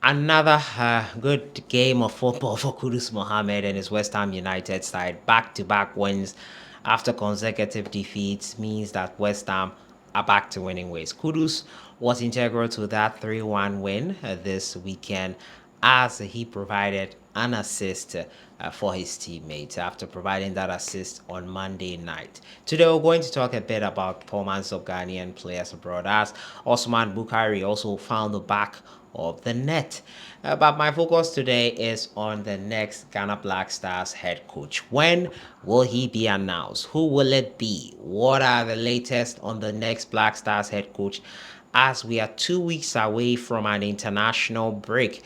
Another good game of football for Kudus Mohammed and his West Ham United side. Back-to-back wins after consecutive defeats means that West Ham are back to winning ways. Kudus was integral to that 3-1 win this weekend as he provided an assist for his teammates after providing that assist on Monday night. Today, we're going to talk a bit about performance of Ghanaian players abroad as Osman Bukhari also found the back of the net. But my focus today is on the next Ghana Black Stars head coach. When will he be announced? Who will it be? What are the latest on the next Black Stars head coach? As we are 2 weeks away from an international break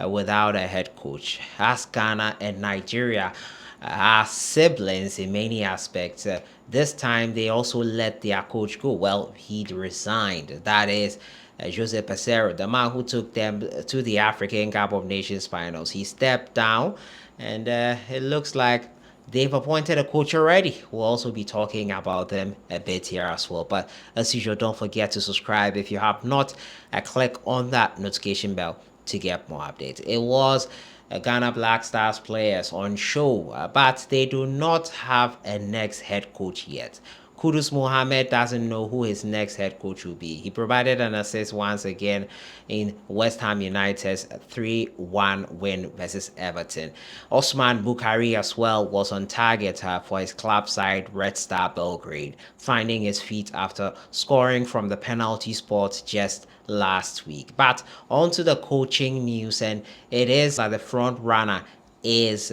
without a head coach, as Ghana and Nigeria are siblings in many aspects. This time, they also let their coach go. Well, he resigned. That is Jose PESEIRO, the man who took them to the African Cup of Nations finals. He stepped down, and it looks like they've appointed a coach already. We'll also be talking about them a bit here as well. But as usual, don't forget to subscribe if you have not. Click on that notification bell to get more updates. It was Ghana Black Stars players on show, but they do not have a next head coach yet. Kudus Mohammed doesn't know who his next head coach will be. He provided an assist once again in West Ham United's 3-1 win versus Everton. Osman Bukhari as well was on target for his club side Red Star Belgrade, finding his feet after scoring from the penalty spot just last week. But on to the coaching news, and it is that the front runner is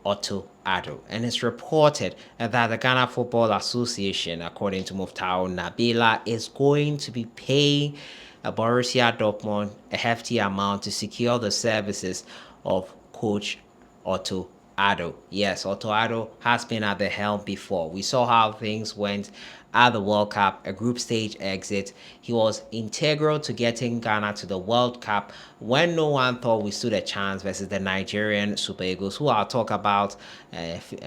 Otto Addo. And it's reported that the Ghana Football Association, according to Muftau Nabila, is going to be paying Borussia Dortmund a hefty amount to secure the services of coach Otto Addo. Yes, Otto Addo has been at the helm before. We saw how things went at the World Cup, a group stage exit. He was integral to getting Ghana to the World Cup when no one thought we stood a chance versus the Nigerian Super Eagles, who I'll talk about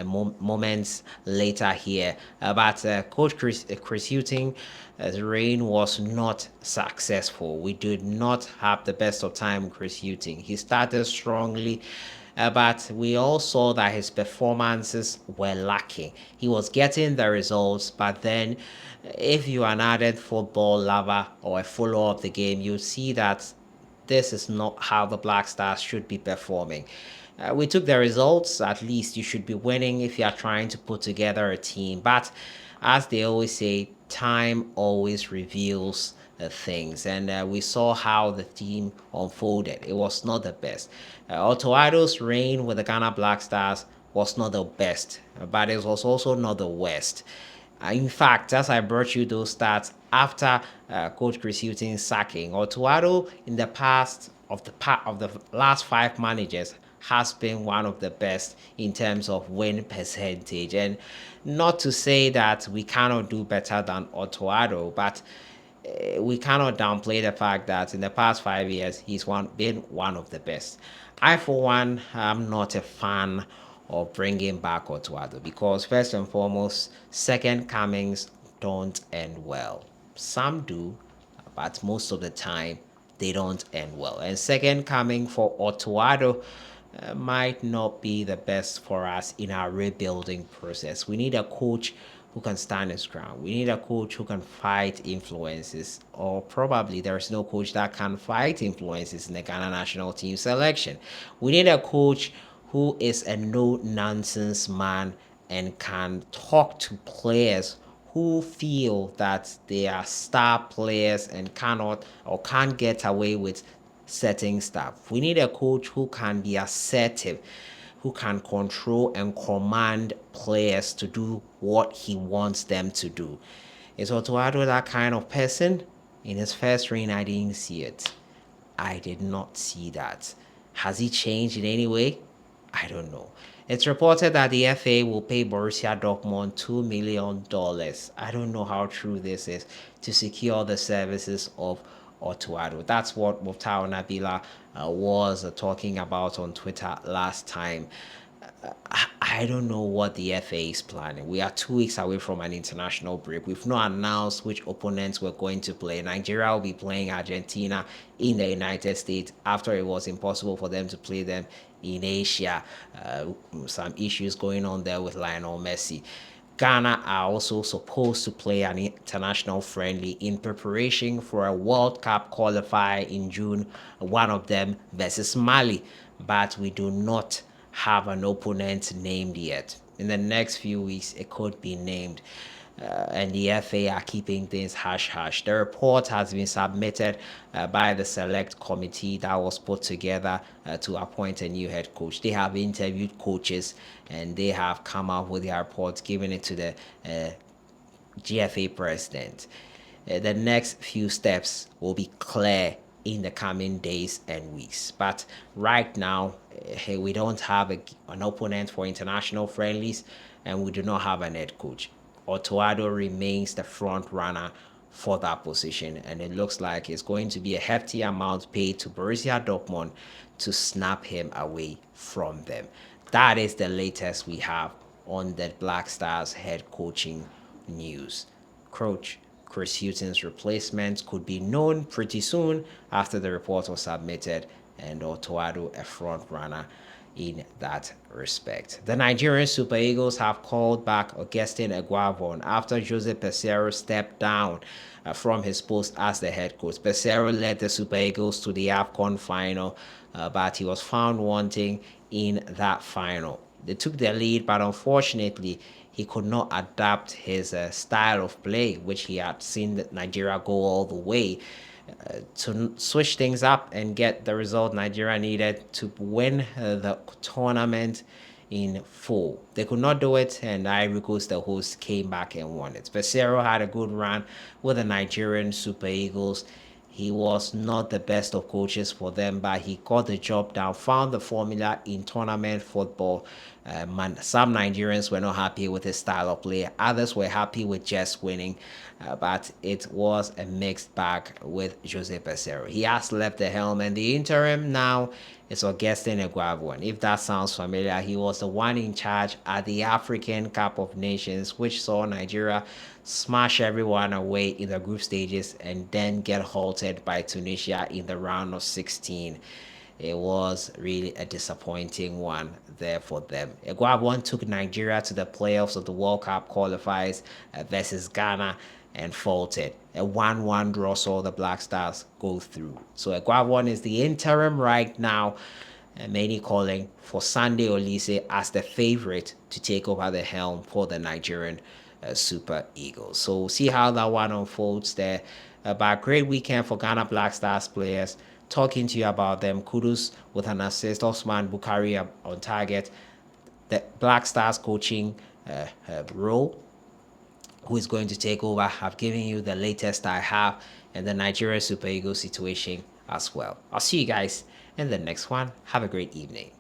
moments later here. But Coach Chris Hughton, reign was not successful. We did not have the best of time with Chris Hughton. He started strongly, but we all saw that his performances were lacking. He was getting the results, but then if you are an ardent football lover or a follower of the game, you see that this is not how the Black Stars should be performing. We took the results. At least you should be winning if you are trying to put together a team. But as they always say, time always reveals things. And we saw how the team unfolded. It was not the best. Otto Addo's reign with the Ghana Black Stars was not the best, but it was also not the worst. In fact, as I brought you those stats after Coach Chris Hughton's sacking, Otto Addo in the past of the last 5 managers has been one of the best in terms of win percentage. And not to say that we cannot do better than Otto Addo, but we cannot downplay the fact that in the past 5 years he's been one of the best. I, for one, am not a fan of bringing back Otto Addo because first and foremost, second comings don't end well. Some do, but most of the time they don't end well. And second coming for Otto Addo might not be the best for us in our rebuilding process. We need a coach who can stand his ground. We need a coach who can fight influences, or probably there's no coach that can fight influences in the Ghana national team selection. We need a coach who is a no-nonsense man and can talk to players who feel that they are star players and cannot or can't get away with certain stuff. We need a coach who can be assertive, who can control and command players to do what he wants them to do. Is Otto Addo that kind of person? In his first reign, I didn't see it. I did not see that. Has he changed in any way? I don't know. It's reported that the FA will pay Borussia Dortmund $2 million. I don't know how true this is to secure the services of Otto Addo. That's what Muftau Nabila was talking about on Twitter last time. I don't know what the FA is planning. We are 2 weeks away from an international break. We've not announced which opponents we're going to play. Nigeria will be playing Argentina in the United States after it was impossible for them to play them in Asia. Uh, some issues going on there with Lionel Messi. Ghana are also supposed to play an international friendly in preparation for a World Cup qualifier in June, one of them versus Mali. But we do not have an opponent named yet. In the next few weeks, it could be named. And the FA are keeping things hush hush. The report has been submitted by the select committee that was put together to appoint a new head coach. They have interviewed coaches and they have come up with their report, giving it to the GFA president. The next few steps will be clear in the coming days and weeks. But right now, we don't have an opponent for international friendlies and we do not have an head coach. Otto Addo remains the front runner for that position, and it looks like it's going to be a hefty amount paid to Borussia Dortmund to snap him away from them. That is the latest we have on the Black Stars head coaching news. Coach Chris Hughton's replacement could be known pretty soon after the report was submitted, and Otto Addo a front runner in that respect. The Nigerian Super Eagles have called back Augustine EGUAVEON after Jose PESEIRO stepped down from his post as the head coach. PESEIRO led the Super Eagles to the AFCON final, but he was found wanting in that final. They took the lead, but unfortunately, he could not adapt his style of play, which he had seen Nigeria go all the way, to switch things up and get the result Nigeria needed to win the tournament in full. They could not do it, and Ivory Coast, the host, came back and won it. PESEIRO had a good run with the Nigerian Super Eagles. He was not the best of coaches for them, but he got the job done, found the formula in tournament football. Some Nigerians were not happy with his style of play. Others were happy with just winning, but it was a mixed bag with Jose PESEIRO. He has left the helm, and the interim now is Augustine EGUAVEON. If that sounds familiar, he was the one in charge at the African Cup of Nations, which saw Nigeria smash everyone away in the group stages and then get halted by Tunisia in the round of 16. It was really a disappointing one there for them. EGUAVEON took Nigeria to the playoffs of the World Cup qualifiers versus Ghana and faltered. A 1-1 draw saw the Black Stars go through. So EGUAVEON is the interim right now, and many calling for Sunday Olise as the favorite to take over the helm for the Nigerian Super Eagles. So we'll see how that one unfolds there. But great weekend for Ghana Black Stars players. Talking to you about them, kudos with an assist. Osman Bukari on target. The Black Stars coaching role, who is going to take over. I've given you the latest I have, and the Nigeria Super Eagles situation as well. I'll see you guys in the next one. Have a great evening.